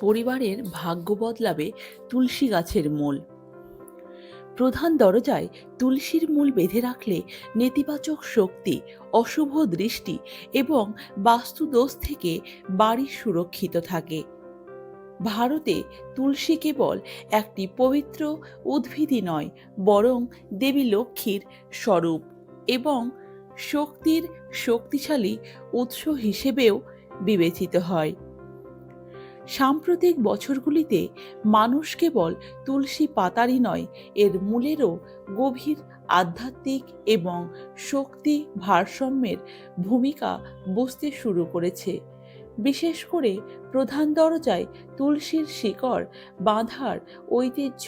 পরিবারের ভাগ্য বদলাবে তুলসী গাছের মূল। প্রধান দরজায় তুলসীর মূল বেঁধে রাখলে নেতিবাচক শক্তি, অশুভ দৃষ্টি এবং বাস্তুদোষ থেকে বাড়ি সুরক্ষিত থাকে। ভারতে তুলসী কেবল একটি পবিত্র উদ্ভিদই নয়, বরং দেবী লক্ষ্মীর স্বরূপ এবং শক্তির শক্তিশালী উৎস হিসেবেও বিবেচিত হয়। সাম্প্রতিক বছরগুলিতে মানুষ কেবল তুলসী পাতারই নয়, এর মূলেরও গভীর আধ্যাত্মিক এবং শক্তি ভারসাম্যের ভূমিকা বুঝতে শুরু করেছে। বিশেষ করে প্রধান দরজায় তুলসীর শিকড় বাঁধার ঐতিহ্য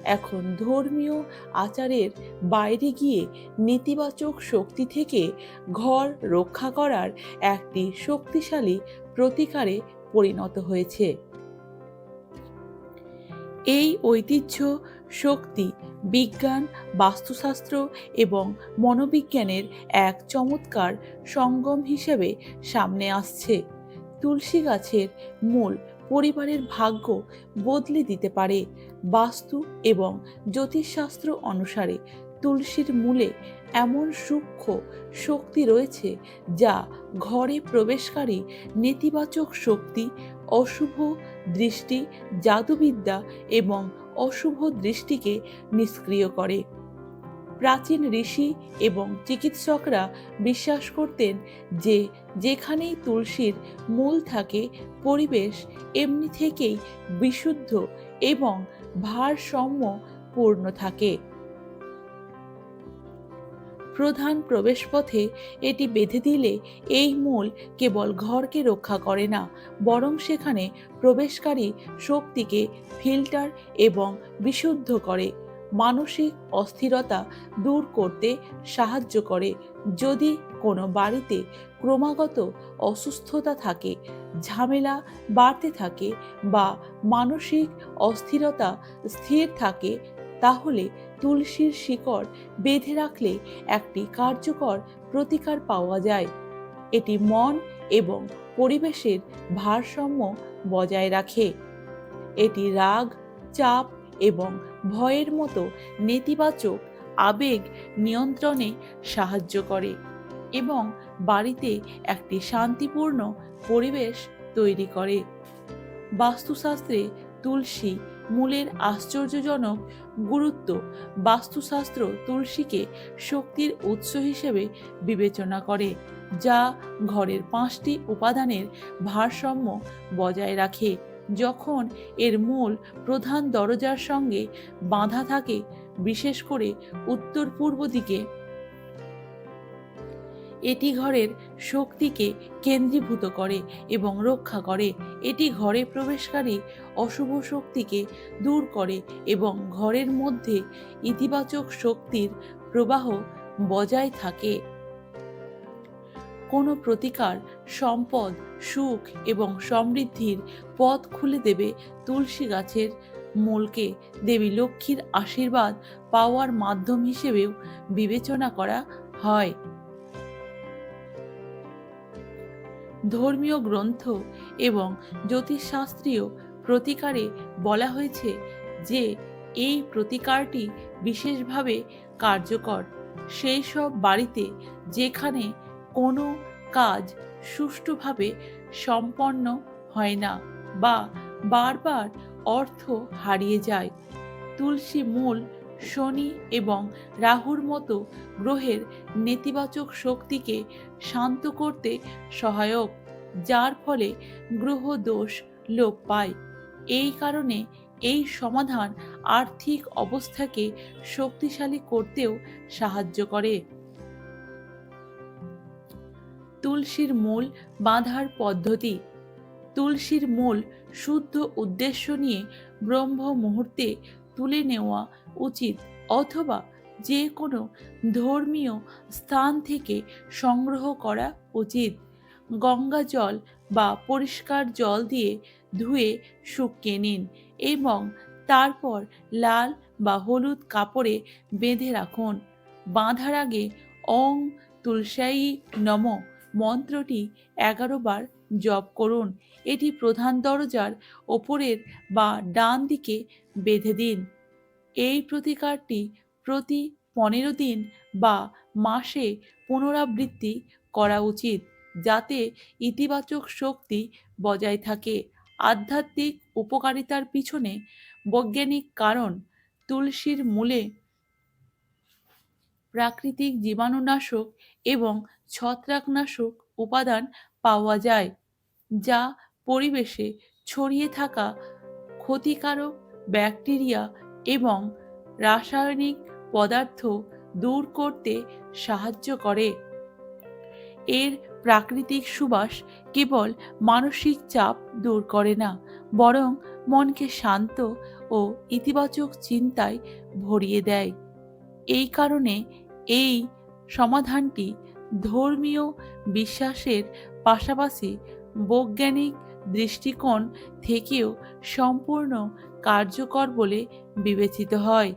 এখন ধর্মীয় আচারের বাইরে গিয়ে নেতিবাচক শক্তি থেকে ঘর রক্ষা করার একটি শক্তিশালী প্রতিকারে পরিণত হয়েছে। এই ঐতিহ্য, শক্তি, বিজ্ঞান, বাস্তুশাস্ত্র এবং মনোবিজ্ঞানের এক চমৎকার সঙ্গম হিসেবে সামনে আসছে। তুলসী গাছের মূল পরিবারের ভাগ্য বদলে দিতে পারে। বাস্তু এবং জ্যোতিষশাস্ত্র অনুসারে তুলসীর মূলে এমন সূক্ষ্ম শক্তি রয়েছে যা ঘরে প্রবেশকারী নেতিবাচক শক্তি, অশুভ দৃষ্টি, জাদুবিদ্যা এবং অশুভ দৃষ্টিকে নিষ্ক্রিয় করে। প্রাচীন ঋষি এবং চিকিৎসকরা বিশ্বাস করতেন যে যেখানেই তুলসীর মূল থাকে, পরিবেশ এমনি থেকেই বিশুদ্ধ এবং ভারসাম্যপূর্ণ থাকে। প্রধান প্রবেশপথে এটি বেঁধে দিলে এই মূল কেবল ঘরকে রক্ষা করে না, বরং সেখানে প্রবেশকারী শক্তিকে ফিল্টার এবং বিশুদ্ধ করে, মানসিক অস্থিরতা দূর করতে সাহায্য করে। যদি কোনো বাড়িতে ক্রমাগত অসুস্থতা থাকে, ঝামেলা বাড়তে থাকে বা মানসিক অস্থিরতা স্থির থাকে, তাহলে তুলসীর শিকড় বেঁধে রাখলে একটি কার্যকর প্রতিকার পাওয়া যায়। এটি মন এবং পরিবেশের ভারসাম্য বজায় রাখে। এটি রাগ, চাপ এবং ভয়ের মতো নেতিবাচক আবেগ নিয়ন্ত্রণে সাহায্য করে এবং বাড়িতে একটি শান্তিপূর্ণ পরিবেশ তৈরি করে। বাস্তুশাস্ত্রে তুলসী মূলের আশ্চর্যজনক গুরুত্ব। বাস্তুশাস্ত্র তুলসীকে শক্তির উৎস হিসেবে বিবেচনা করে, যা ঘরের 5টি উপাদানের ভারসাম্য বজায় রাখে। যখন এর মূল প্রধান দরজার সঙ্গে বাঁধা থাকে, বিশেষ করে উত্তর পূর্ব দিকে, এটি ঘরের শক্তিকে কেন্দ্রীভূত করে এবং রক্ষা করে। এটি ঘরে প্রবেশকারী অশুভ শক্তিকে দূর করে এবং ঘরের মধ্যে ইতিবাচক শক্তির প্রবাহ বজায় থাকে। কোনো প্রতিকার সম্পদ, সুখ এবং সমৃদ্ধির পথ খুলে দেবে। তুলসী গাছের মূলকে দেবী লক্ষ্মীর আশীর্বাদ পাওয়ার মাধ্যম হিসেবেও বিবেচনা করা হয়। ধর্মীয় গ্রন্থ এবং জ্যোতিষশাস্ত্রীয় প্রতিকারে বলা হয়েছে যে এই প্রতিকারটি বিশেষভাবে কার্যকর সেই সব বাড়িতে যেখানে কোনো কাজ সুষ্ঠুভাবে সম্পন্ন হয় না বা বারবার অর্থ হারিয়ে যায়। তুলসী মূল শনি এবং রাহুর মতো গ্রহের নেতিবাচক শক্তিকে শান্ত করতে সহায়ক, যার ফলে গ্রহ দোষ লোপ পায়। এই কারণে এই সমাধান আর্থিক অবস্থাকে শক্তিশালী করতেও সাহায্য করে। তুলসীর মূল বাঁধার পদ্ধতি। তুলসীর মূল শুদ্ধ উদ্দেশ্য নিয়ে ব্রহ্ম মুহূর্তে তুলে নেওয়া উচিত, অথবা যে কোনো ধর্মীয় স্থান থেকে সংগ্রহ করা উচিত। গঙ্গা জল বা পরিষ্কার জল দিয়ে ধুয়ে শুকিয়ে নিন এবং তারপর লাল বা হলুদ কাপড়ে বেঁধে রাখুন। বাঁধার আগে ওং তুলসাই নমঃ মন্ত্রটি 11 বার জপ করুন। এটি প্রধান দরজার ওপরের বা ডান দিকে বেঁধে দিন। এই প্রতিকারটি প্রতি 15 দিন বা মাসে পুনরাবৃত্তি করা উচিত, যাতে ইতিবাচক শক্তি বজায় থাকে। আধ্যাত্মিক উপকারিতার পিছনে বৈজ্ঞানিক কারণ। তুলসীর মূলে প্রাকৃতিক জীবাণুনাশক এবং ছত্রাকনাশক উপাদান পাওয়া যায়, যা পরিবেশে ছড়িয়ে থাকা ক্ষতিকারক ব্যাকটেরিয়া এবং রাসায়নিক পদার্থ দূর করতে সাহায্য করে। এর প্রাকৃতিক সুবাস কেবল মানসিক চাপ দূর করে না, বরং মনকে শান্ত ও ইতিবাচক চিন্তায় ভরিয়ে দেয়। এই কারণে এই সমাধানটি ধর্মীয় বিশ্বাসের পাশাপাশি বৈজ্ঞানিক দৃষ্টিকোণ থেকেও সম্পূর্ণ কার্যকর বলে বিবেচিত হয়।